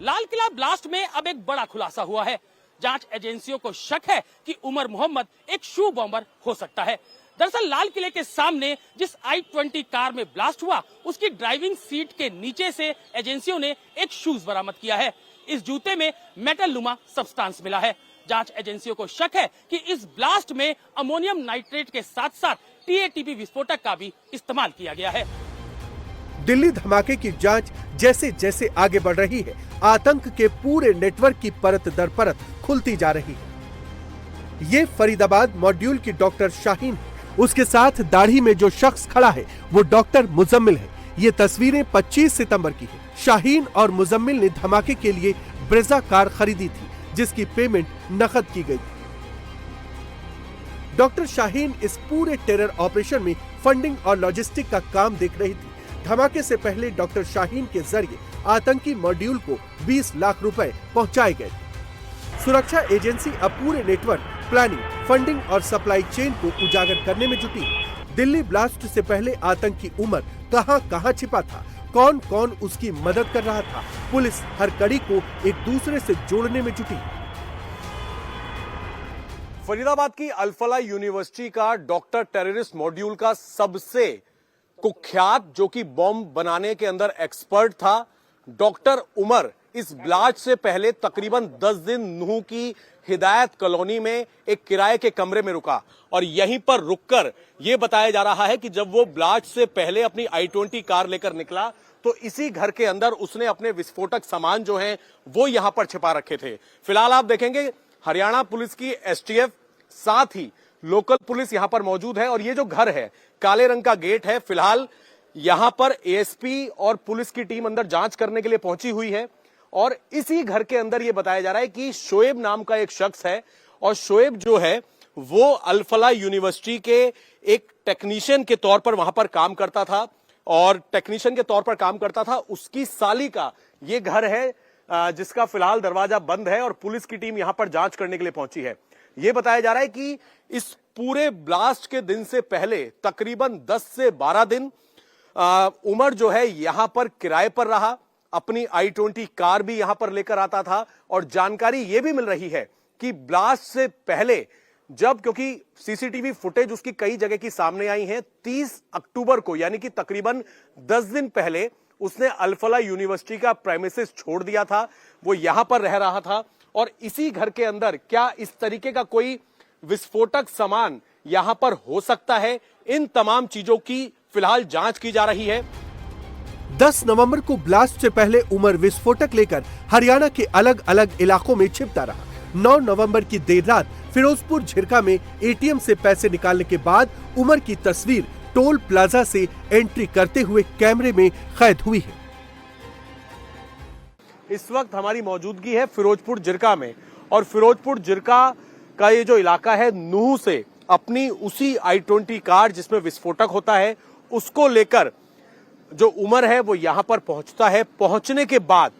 Lal Qila blast में अब एक बड़ा खुलासा हुआ है। जांच एजेंसियों को शक है कि उमर मोहम्मद एक शू बॉम्बर हो सकता है। दरअसल लाल किले के सामने जिस i-20 कार में ब्लास्ट हुआ, उसकी ड्राइविंग सीट के नीचे से एजेंसियों ने एक शूज बरामद किया है। इस जूते में मेटल नुमा सब्सटेंस मिला है। जांच एजेंसियों को शक है कि इस ब्लास्ट में अमोनियम नाइट्रेट के साथ साथ TATP विस्फोटक का भी इस्तेमाल किया गया है। दिल्ली धमाके की जांच जैसे जैसे आगे बढ़ रही है, आतंक के पूरे नेटवर्क की परत दर परत खुलती जा रही है। ये फरीदाबाद मॉड्यूल की डॉक्टर शाहीन है। उसके साथ दाढ़ी में जो शख्स खड़ा है वो डॉक्टर मुजम्मिल है। ये तस्वीरें 25 सितंबर की है। शाहीन और मुजम्मिल ने धमाके के लिए ब्रेजा कार खरीदी थी, जिसकी पेमेंट नकद की गई। डॉक्टर शाहीन इस पूरे टेरर ऑपरेशन में फंडिंग और लॉजिस्टिक का काम देख रही थी। धमाके से पहले डॉक्टर शाहीन के जरिए आतंकी मॉड्यूल को 20 लाख रुपए पहुंचाए गए। सुरक्षा एजेंसी अब पूरे नेटवर्क, प्लानिंग, फंडिंग और सप्लाई चेन को उजागर करने में जुटी है। दिल्ली ब्लास्ट से पहले आतंकी उमर कहां छिपा था, कौन कौन उसकी मदद कर रहा था, पुलिस हर कड़ी को एक दूसरे से जोड़ने में जुटी। फरीदाबाद की अल-फलाह यूनिवर्सिटी का डॉक्टर टेररिस्ट मॉड्यूल का सबसे कुख्यात, जो कि बॉम्ब बनाने के अंदर एक्सपर्ट था, डॉक्टर उमर, इस ब्लास्ट से पहले तकरीबन 10 दिन नूह की हिदायत कॉलोनी में एक किराए के कमरे में रुका और यहीं पर रुककर यह बताया जा रहा है कि जब वो ब्लास्ट से पहले अपनी i-20 कार लेकर निकला तो इसी घर के अंदर उसने अपने विस्फोटक सामान जो हैं वो यहां पर छिपा रखे थे। फिलहाल आप देखेंगे हरियाणा पुलिस की STF, साथ ही लोकल पुलिस यहां पर मौजूद है और ये जो घर है, काले रंग का गेट है। फिलहाल यहां पर ASP और पुलिस की टीम अंदर जांच करने के लिए पहुंची हुई है और इसी घर के अंदर यह बताया जा रहा है कि शोएब नाम का एक शख्स है और शोएब जो है वो अल-फलाह यूनिवर्सिटी के एक टेक्नीशियन के तौर पर वहां पर काम करता था और टेक्नीशियन के तौर पर काम करता था। उसकी साली का ये घर है जिसका फिलहाल दरवाजा बंद है और पुलिस की टीम यहां पर जांच करने के लिए पहुंची है। यह बताया जा रहा है कि इस पूरे ब्लास्ट के दिन से पहले तकरीबन 10 से 12 दिन उमर जो है यहां पर किराए पर रहा, अपनी i-20 कार भी यहां पर लेकर आता था और जानकारी यह भी मिल रही है कि ब्लास्ट से पहले जब, क्योंकि सीसीटीवी फुटेज उसकी कई जगह की सामने आई है, 30 अक्टूबर को यानी कि तकरीबन 10 दिन पहले उसने अल-फलाह यूनिवर्सिटी का प्रेमिसेस छोड़ दिया था, वो यहां पर रह रहा था और इसी घर के अंदर क्या इस तरीके का कोई विस्फोटक सामान यहां पर हो सकता है, इन तमाम चीजों की फिलहाल जांच की जा रही है। 10 नवंबर को ब्लास्ट से पहले उमर विस्फोटक लेकर हरियाणा के अलग अलग इलाकों में छिपता रहा। 9 नवंबर की देर रात फिरोजपुर झिरका में ATM से पैसे निकालने के बाद उमर की तस्वीर टोल प्लाजा से एंट्री करते हुए कैमरे में कैद हुई है। इस वक्त हमारी मौजूदगी है फिरोजपुर झिरका में और फिरोजपुर झिरका का ये जो इलाका है, नूह से अपनी उसी i-20 कार जिसमें विस्फोटक होता है उसको लेकर जो उमर है वो यहां पर पहुंचता है। पहुंचने के बाद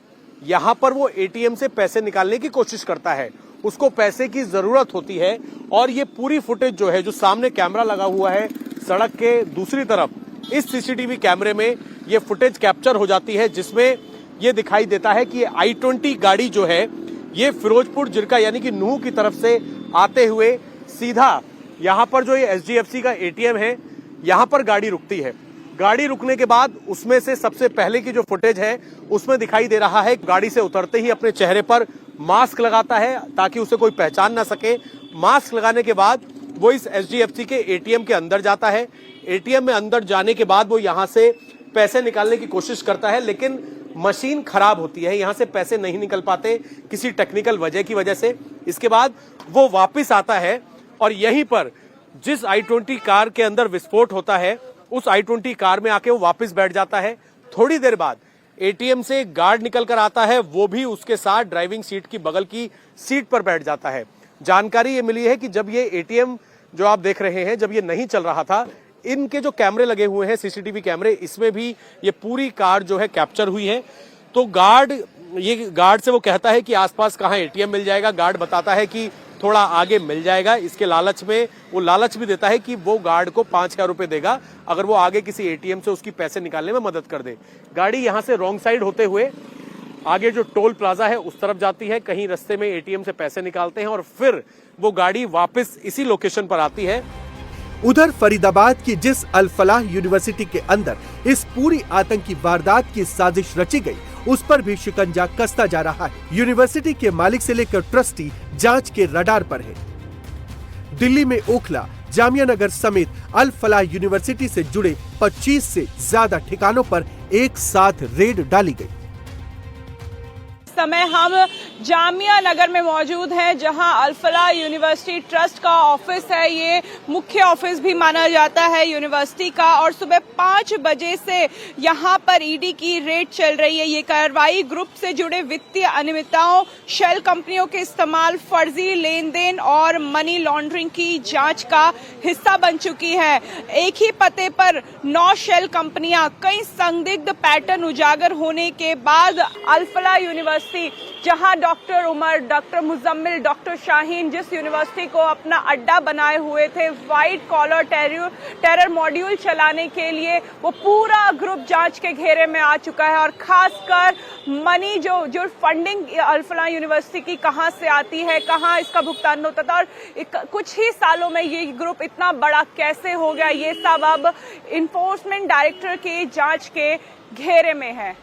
यहां पर वो ATM से पैसे निकालने की कोशिश करता है, उसको पैसे की जरूरत होती है और ये पूरी फुटेज जो है, जो सामने कैमरा लगा हुआ है सड़क के दूसरी तरफ, इस CCTV कैमरे में ये फुटेज कैप्चर हो जाती है जिसमें ये दिखाई देता है कि ये i-20 गाड़ी जो है ये फिरोजपुर झिरका यानी कि नूह की तरफ से आते हुए सीधा यहां पर जो ये SGFC का ATM है यहां पर गाड़ी रुकती है। गाड़ी रुकने के बाद उसमें से सबसे पहले की जो फुटेज है उसमें दिखाई दे रहा है गाड़ी से उतरते ही अपने चेहरे पर मास्क लगाता है ताकि उसे कोई पहचान ना सके। मास्क लगाने के बाद वो इस SGFC के ATM के अंदर जाता है। ATM में अंदर जाने के बाद वो यहां से पैसे निकालने की कोशिश करता है, लेकिन मशीन खराब होती है, यहां से पैसे नहीं निकल पाते किसी टेक्निकल वजह की वजह से। इसके बाद वो वापस आता है और यहीं पर जिस i-20 कार के अंदर विस्फोट होता है उस i-20 कार में आके वो वापस बैठ जाता है। थोड़ी देर बाद ATM से गार्ड निकल कर आता है, वो भी उसके साथ ड्राइविंग सीट की बगल की सीट पर बैठ जाता है। जानकारी ये मिली है कि जब ये ATM जो आप देख रहे हैं, जब ये नहीं चल रहा था, इनके जो कैमरे लगे हुए हैं CCTV कैमरे, इसमें भी ये पूरी कार जो है कैप्चर हुई है। तो गार्ड से वो कहता है कि आसपास कहाँ ATM मिल जाएगा। गार्ड बताता है कि थोड़ा आगे मिल जाएगा। इसके लालच में वो लालच भी देता है कि वो गार्ड को 5,000 रुपए देगा अगर वो आगे किसी ATM से उसकी पैसे निकालने में मदद कर दे। गाड़ी यहां से रॉन्ग साइड होते हुए आगे जो टोल प्लाजा है उस तरफ जाती है, कहीं रास्ते में एटीएम से पैसे निकालते हैं और फिर वो गाड़ी वापस इसी लोकेशन पर आती है। उधर फरीदाबाद की जिस अल फलाह यूनिवर्सिटी के अंदर इस पूरी आतंकी वारदात की साजिश रची गई, उस पर भी शिकंजा कसता जा रहा है। यूनिवर्सिटी के मालिक से लेकर ट्रस्टी जांच के रडार पर है। दिल्ली में ओखला, जामिया नगर समेत अल फलाह यूनिवर्सिटी से जुड़े 25 से ज्यादा ठिकानों पर एक साथ रेड डाली गई। समय हम जामिया नगर में मौजूद हैं, जहां अल फलाह यूनिवर्सिटी ट्रस्ट का ऑफिस है। ये मुख्य ऑफिस भी माना जाता है यूनिवर्सिटी का, और सुबह 5 बजे से यहां पर ईडी की रेड चल रही है। ये कार्रवाई ग्रुप से जुड़े वित्तीय अनियमितताओं, शेल कंपनियों के इस्तेमाल, फर्जी लेन देन और मनी लॉन्ड्रिंग की जांच का हिस्सा बन चुकी है। एक ही पते पर 9 शेल कंपनियां, कई संदिग्ध पैटर्न उजागर होने के बाद अल फलाह यूनिवर्सिटी, जहां doctor Umar, doctor Muzammil, doctor Shaheen जिस यूनिवर्सिटी को अपना अड्डा बनाए हुए थे व्हाइट कॉलर टेरर मॉड्यूल चलाने के लिए, वो पूरा ग्रुप जांच के घेरे में आ चुका है। और खासकर मनी जो फंडिंग अल फलाह यूनिवर्सिटी की कहां से आती है, कहां इसका भुगतान होता था, और कुछ ही सालों में ये ग्रुप इतना बड़ा कैसे हो गया, ये सब अब इन्फोर्समेंट डायरेक्टर की जांच के घेरे में है।